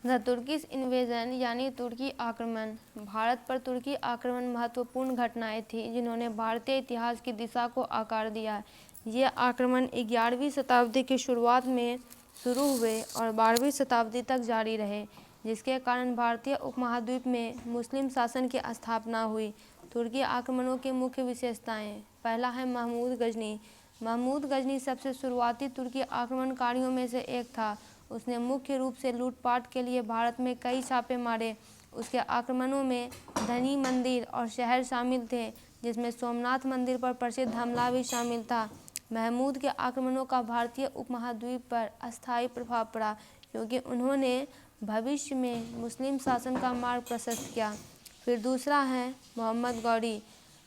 The Turkish invasion यानी तुर्की आक्रमण। भारत पर तुर्की आक्रमण महत्वपूर्ण घटनाएं थी जिन्होंने भारतीय इतिहास की दिशा को आकार दिया। ये आक्रमण 11वीं शताब्दी की शुरुआत में शुरू हुए और 12वीं शताब्दी तक जारी रहे, जिसके कारण भारतीय उपमहाद्वीप में मुस्लिम शासन की स्थापना हुई। तुर्की आक्रमणों की मुख्य विशेषताएं। पहला है महमूद गजनी। महमूद गजनी सबसे शुरुआती तुर्की आक्रमणकारियों में से एक था। उसने मुख्य रूप से लूटपाट के लिए भारत में कई छापे मारे। उसके आक्रमणों में धनी मंदिर और शहर शामिल थे, जिसमें सोमनाथ मंदिर पर प्रसिद्ध हमला भी शामिल था। महमूद के आक्रमणों का भारतीय उपमहाद्वीप पर अस्थायी प्रभाव पड़ा, क्योंकि उन्होंने भविष्य में मुस्लिम शासन का मार्ग प्रशस्त किया। फिर दूसरा है मोहम्मद गौरी।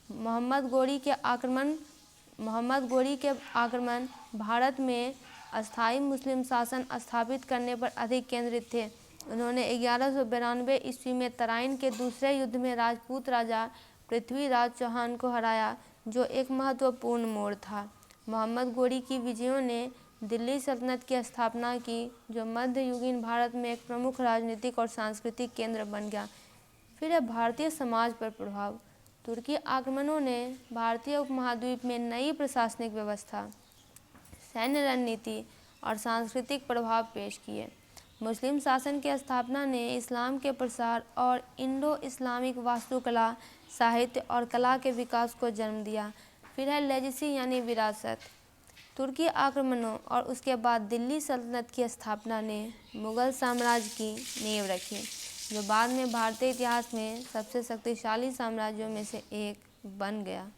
मोहम्मद गौरी के आक्रमण भारत में अस्थायी मुस्लिम शासन स्थापित करने पर अधिक केंद्रित थे। उन्होंने 1192 ईस्वी में तराइन के दूसरे युद्ध में राजपूत राजा पृथ्वीराज चौहान को हराया, जो एक महत्वपूर्ण मोड़ था। मोहम्मद गौरी की विजयों ने दिल्ली सल्तनत की स्थापना की, जो मध्ययुगीन भारत में एक प्रमुख राजनीतिक और सांस्कृतिक केंद्र बन गया। फिर है भारतीय समाज पर प्रभाव। तुर्की आक्रमणों ने भारतीय उपमहाद्वीप में नई प्रशासनिक व्यवस्था, सैन्य रणनीति और सांस्कृतिक प्रभाव पेश किए। मुस्लिम शासन की स्थापना ने इस्लाम के प्रसार और इंडो इस्लामिक वास्तुकला, साहित्य और कला के विकास को जन्म दिया। फिर है लेजेसी यानी विरासत। तुर्की आक्रमणों और उसके बाद दिल्ली सल्तनत की स्थापना ने मुग़ल साम्राज्य की नींव रखी, जो बाद में भारतीय इतिहास में सबसे शक्तिशाली साम्राज्यों में से एक बन गया।